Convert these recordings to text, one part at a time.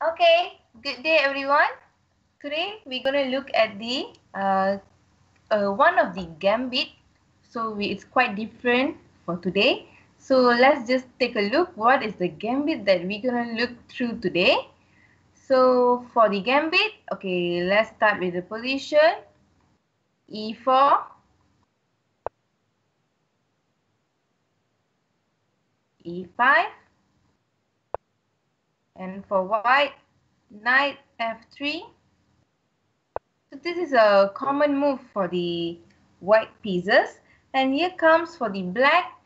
Okay, good day everyone. Today we're gonna look at the one of the gambit. It's quite different for today. So let's just take a look. What is the gambit that we're gonna look through today? So for the gambit, okay, let's start with the position e4, e5, and for white, knight f3. So this is a common move for the white pieces. And here comes for the black.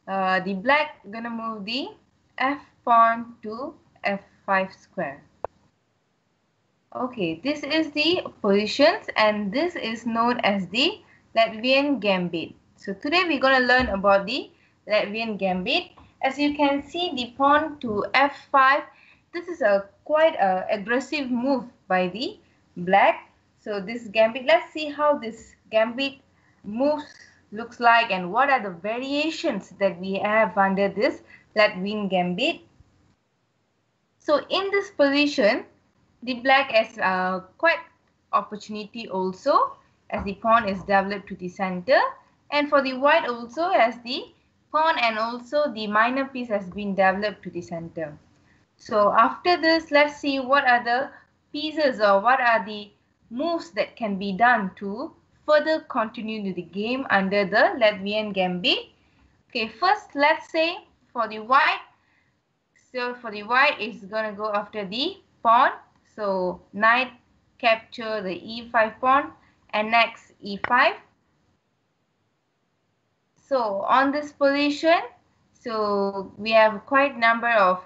The black gonna move the f pawn to f5 square. Okay, this is the positions and this is known as the Latvian Gambit. So today we're gonna learn about the Latvian Gambit. As you can see, the pawn to f5. This is a quite aggressive move by the black. So this gambit, let's see how this gambit moves looks like and what are the variations that we have under this Latvian Gambit. So in this position, the black has quite opportunity also as the pawn is developed to the center, and for the white also as the pawn and also the minor piece has been developed to the center. So after this, let's see what are the pieces or what are the moves that can be done to further continue the game under the Latvian Gambit. Okay, first let's say for the white. So for the white, it's gonna go after the pawn. So knight capture the e5 pawn and next e5. So on this position, so we have quite number of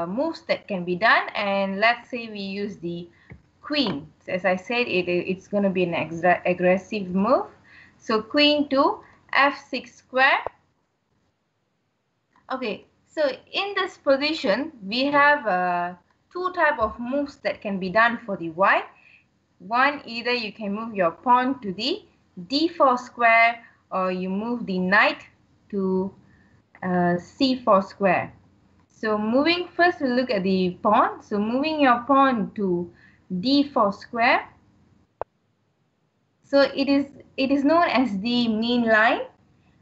moves that can be done, and let's say we use the queen. So as I said, it's going to be an aggressive move. So queen to f6 square. Okay, so in this position, we have two type of moves that can be done for the white. One, either you can move your pawn to the d4 square or you move the knight to c4 square. So moving, first we'll look at the pawn. So moving your pawn to d4 square. So it is known as the main line.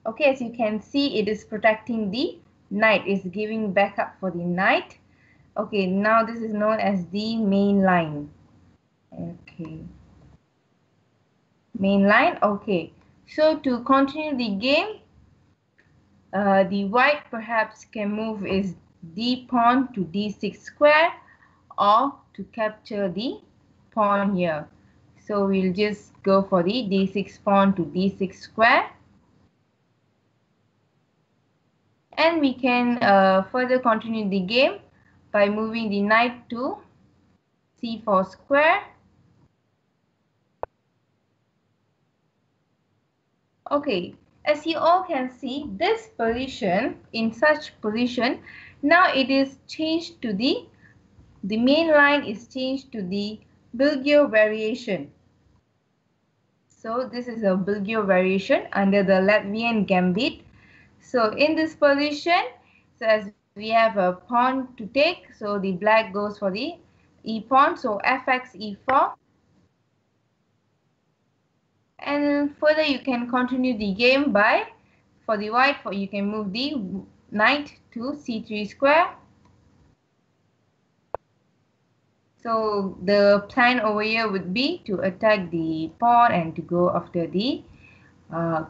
Okay, as you can see, it is protecting the knight, is giving backup for the knight. Okay, now this is known as the main line. Okay, main line. Okay, so to continue the game, the white perhaps can move is d pawn to d6 square or to capture the pawn here. So we'll just go for the d6 pawn to d6 square. And we can further continue the game by moving the knight to c4 square. Okay, as you all can see, this position, in such position, now it is changed to the main line is changed to the Belgian variation. So this is a Belgian variation under the Latvian Gambit. So in this position, so as we have a pawn to take, so the black goes for the e pawn, so fx e4. And further you can continue the game by, for the white, you can move the knight to c3 square. So the plan over here would be to attack the pawn and to go after the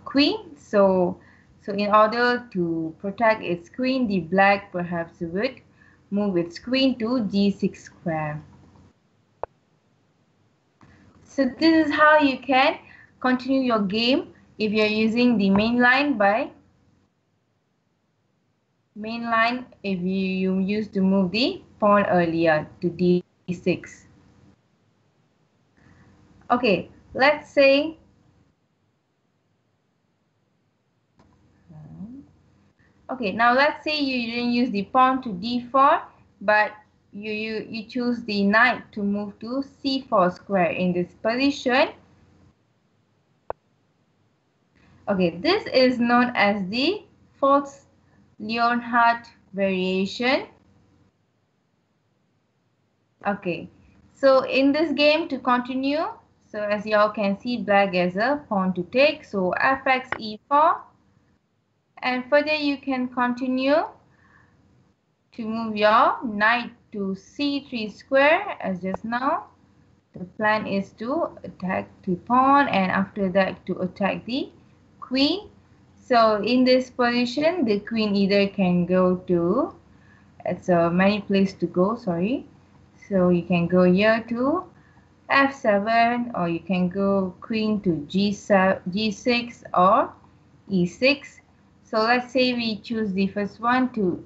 queen. So in order to protect its queen, the black perhaps would move its queen to g6 square. So this is how you can continue your game if you're using the main line by main line if you used to move the pawn earlier to d6. Okay, let's say okay, now let's say you didn't use the pawn to d4, but you choose the knight to move to c4 square in this position. Okay, this is known as the Fox-Leonhardt variation. Okay, so in this game, to continue, so as you all can see, black has a pawn to take, so fx e4, and further you can continue to move your knight to c3 square as just now. The plan is to attack the pawn and after that to attack the queen. So in this position, the queen either can go to, it's a many place to go, sorry. So you can go here to f7, or you can go queen to g7, g6 or e6. So let's say we choose the first one to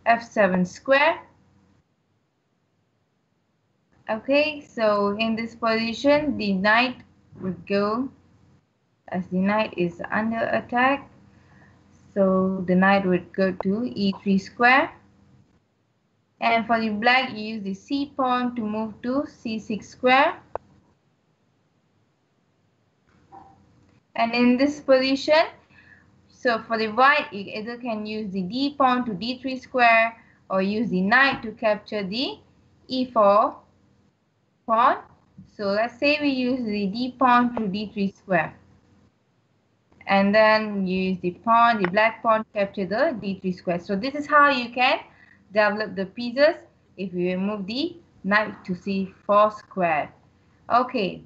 f7 square. Okay, so in this position, the knight would go, as the knight is under attack, so the knight would go to e3 square. And for the black, you use the c pawn to move to c6 square. And in this position, so for the white, you either can use the d pawn to d3 square or use the knight to capture the e4 pawn. So let's say we use the d pawn to d3 square. And then use the pawn, the black pawn, capture the d3 square. So this is how you can develop the pieces if you move the knight to c4 square. Okay.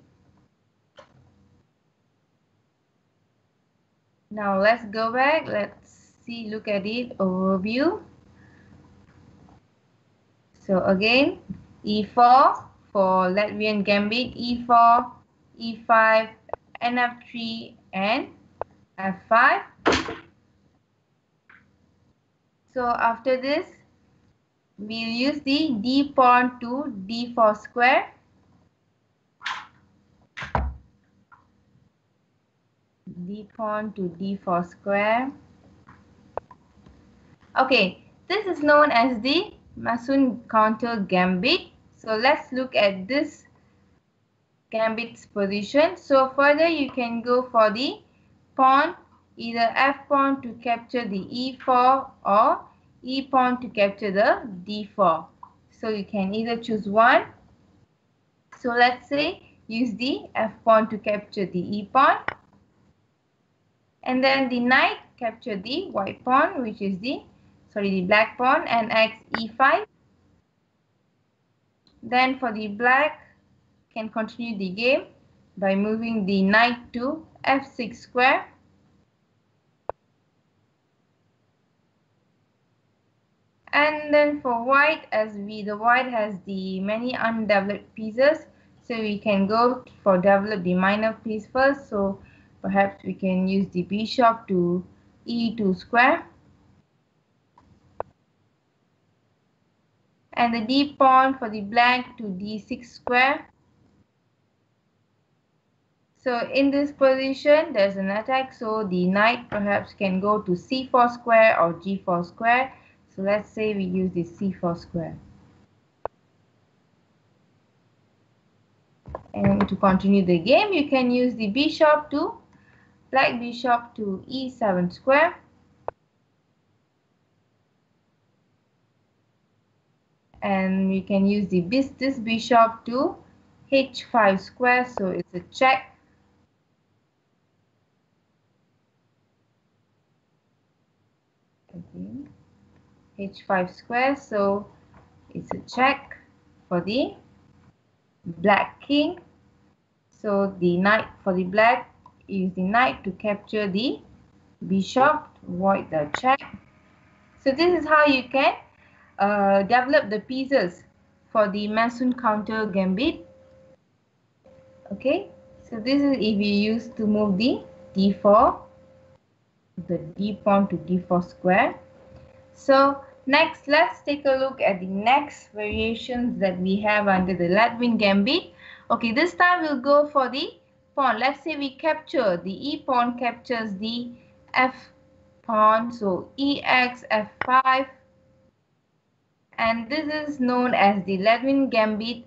Now let's go back. Let's see, look at it, overview. So again, e4 for Latvian Gambit, e4, e5, nf3, and f5. So after this, we'll use the d pawn to d4 square. D pawn to d4 square. Okay, this is known as the Mason counter gambit. So let's look at this gambit's position. So further you can go for the pawn, either f pawn to capture the e4 or e pawn to capture the d4. So you can either choose one. So let's say use the f pawn to capture the e pawn. And then the knight capture the white pawn, which is the black pawn, and x e5. Then for the black, can continue the game by moving the knight to f6 square. And then for white, as the white has the many undeveloped pieces, so we can go for develop the minor piece first. So perhaps we can use the bishop to e2 square. And the d pawn for the black to d6 square. So in this position, there's an attack, so the knight perhaps can go to c4 square or g4 square. So let's say we use the c4 square. And to continue the game, you can use the black bishop to e7 square. And we can use this bishop to h5 square, so it's a check. Again, h5 square, so it's a check for the black king. So the knight for the black, use the knight to capture the bishop to avoid the check. So this is how you can develop the pieces for the Mason counter gambit. Okay, so this is if you use to move the d4, the d pawn to d4 square. So next, let's take a look at the next variations that we have under the Latvian Gambit. Okay, this time we'll go for the pawn. Let's say we capture the e pawn captures the f pawn, so ex f5, and this is known as the Latvian Gambit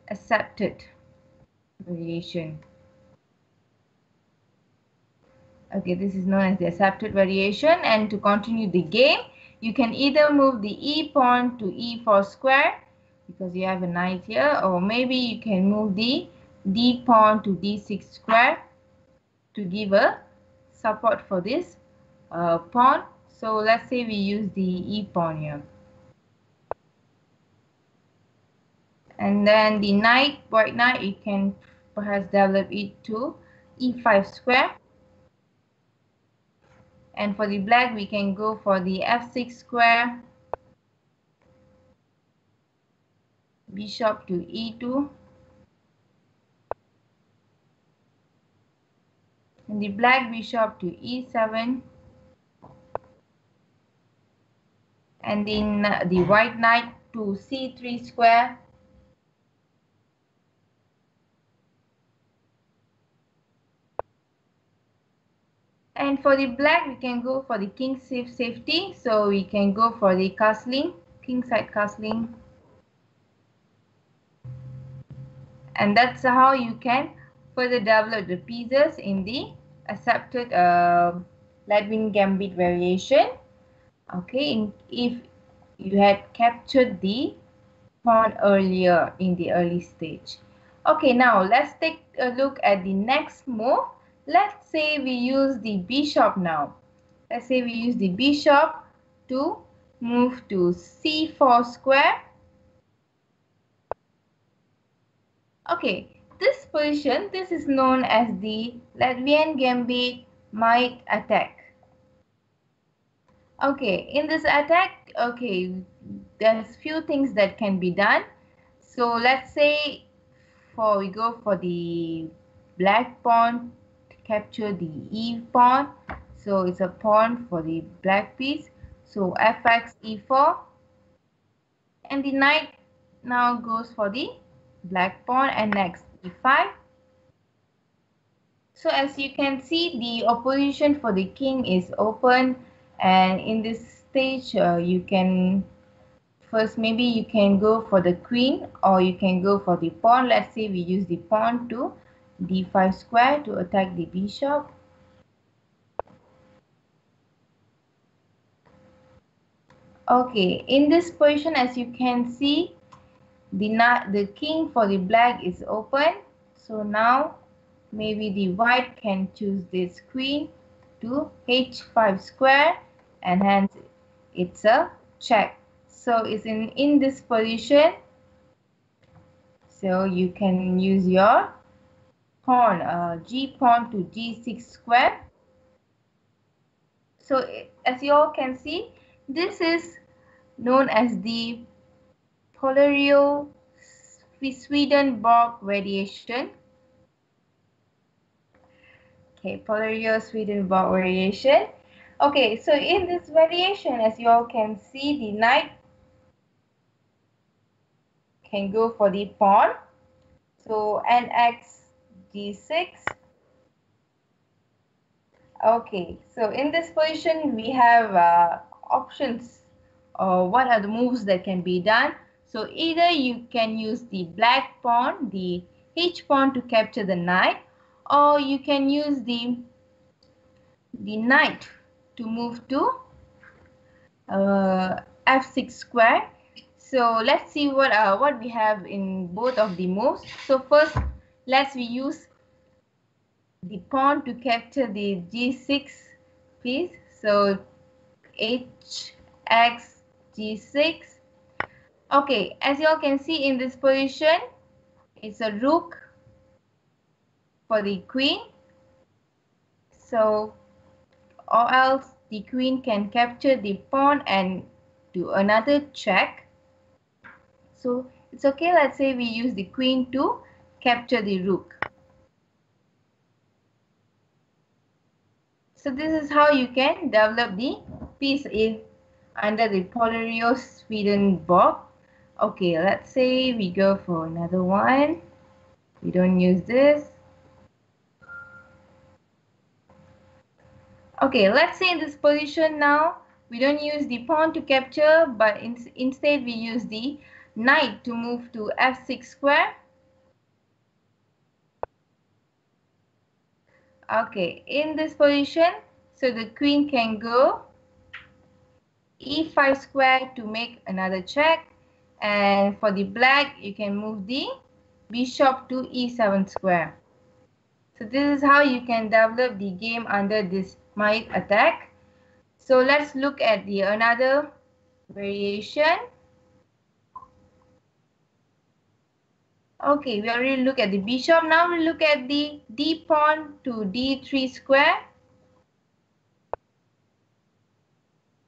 accepted variation. Okay, this is known as the accepted variation, and to continue the game, you can either move the e pawn to e4 square. because you have a knight here, or maybe you can move the d pawn to d6 square to give a support for this pawn. So let's say we use the e pawn here. And then the knight, white knight, you can perhaps develop it to e5 square. And for the black, we can go for the f6 square, bishop to e2, and the black bishop to e7, and then the white knight to c3 square, and for the black we can go for the king safety, so we can go for the castling, kingside castling, and that's how you can further develop the pieces in the accepted Latvian Gambit variation. Okay, if you had captured the pawn earlier in the early stage. Okay, now let's take a look at the next move. Let's say we use the bishop now. Let's say we use the bishop to move to c4 square. Okay, this position, this is known as the Latvian Gambit might attack. Okay, in this attack, okay, there's few things that can be done. So let's say we go for the black pawn to capture the e pawn. So it's a pawn for the black piece. So fx e4, and the knight now goes for the black pawn, and next e5. So as you can see, the opposition for the king is open, and in this stage you can first, maybe you can go for the queen, or you can go for the pawn. Let's say we use the pawn to d5 square to attack the bishop. Okay, in this position, as you can see, the king for the black is open. So now maybe the white can choose this queen to h5 square, and hence it's a check. So it's in this position. So you can use your pawn, g pawn to g6 square. So as you all can see, this is known as the Polario Swedenborg variation. Okay, Polario Swedenborg variation. Okay, so in this variation, as you all can see, the knight can go for the pawn. So nx g6. Okay, so in this position we have options. What are the moves that can be done? So either you can use the black pawn, the h pawn to capture the knight, or you can use the knight to move to f6 square. So let's see what we have in both of the moves. So first, let's use the pawn to capture the g6 piece. So hx g6. Okay, as you all can see in this position, it's a rook for the queen. So or else the queen can capture the pawn and do another check. So it's okay, let's say we use the queen to capture the rook. So this is how you can develop the piece under the Polario Swedenborg. Okay, let's say we go for another one. We don't use this. Okay, let's say in this position now, we don't use the pawn to capture, but instead we use the knight to move to f6 square. Okay, in this position, so the queen can go e5 square to make another check, And for the black, you can move the bishop to e7 square. So this is how you can develop the game under this might attack. So let's look at the another variation. Okay, we already look at the bishop. Now we look at the d pawn to d3 square.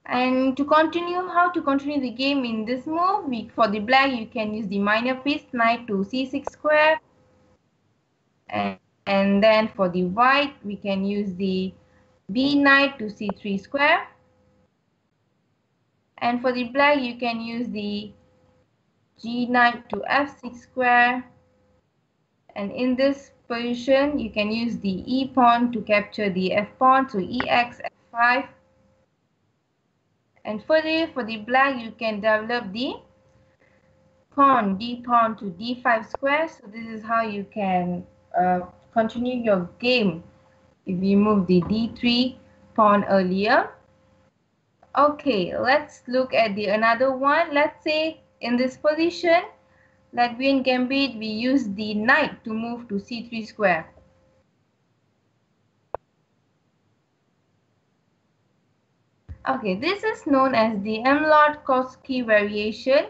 And to continue, how to continue the game in this move, for the black, you can use the minor piece, knight to c6 square. And then for the white, we can use the b knight to c3 square. And for the black, you can use the g knight to f6 square. And in this position, you can use the e pawn to capture the f pawn, so ex f5. And further, for the black, you can develop the pawn, d pawn to d5 square. So this is how you can continue your game if you move the d3 pawn earlier. Okay, let's look at the another one. Let's say in this position, Latvian Gambit, we use the knight to move to c3 square. Okay, this is known as the Mlot-Koski variation.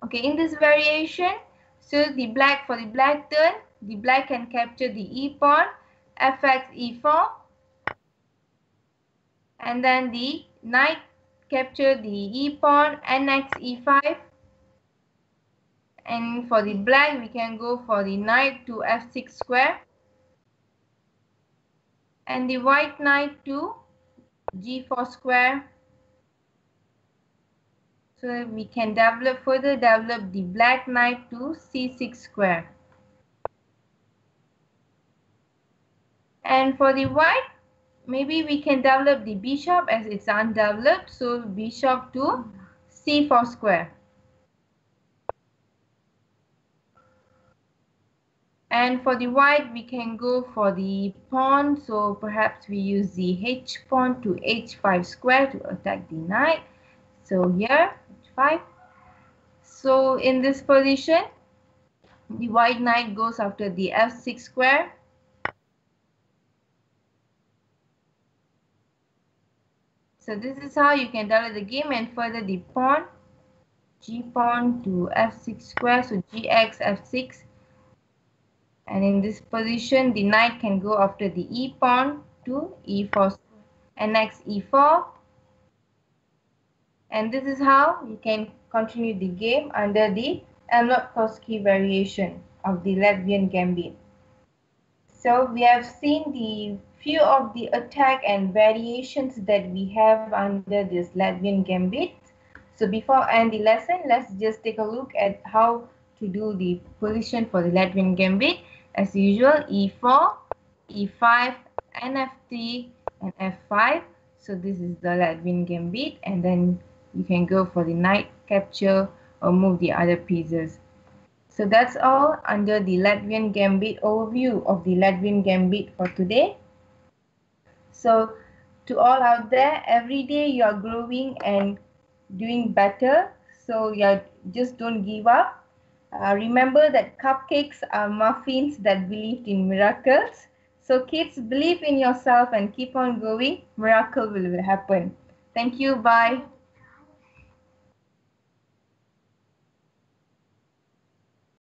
Okay, in this variation, so for the black turn, the black can capture the e pawn, fx e4, and then the knight capture the e pawn, nx e5. And for the black, we can go for the knight to f6 square, and the white knight to g4 square. So we can further develop the black knight to c6 square. And for the white, maybe we can develop the bishop as it's undeveloped. So bishop to c4 square. And for the white, we can go for the pawn. So perhaps we use the h pawn to h5 square to attack the knight. So here, h5. So in this position, the white knight goes after the f6 square. So this is how you can develop the game, and further the pawn, g pawn to f6 square, so gx f6. And in this position, the knight can go after the e pawn to e4 and next e4. And this is how you can continue the game under the Mlot-Koski variation of the Latvian Gambit. So we have seen the few of the attack and variations that we have under this Latvian Gambit. So before I end the lesson, let's just take a look at how to do the position for the Latvian Gambit. As usual, e4, e5, nf3, and f5. So this is the Latvian Gambit, and then you can go for the knight capture or move the other pieces. So that's all under the Latvian Gambit overview of the Latvian Gambit for today. So to all out there, every day you are growing and doing better. So just don't give up. Remember that cupcakes are muffins that believed in miracles. So kids, believe in yourself and keep on going. Miracle will happen. Thank you. Bye.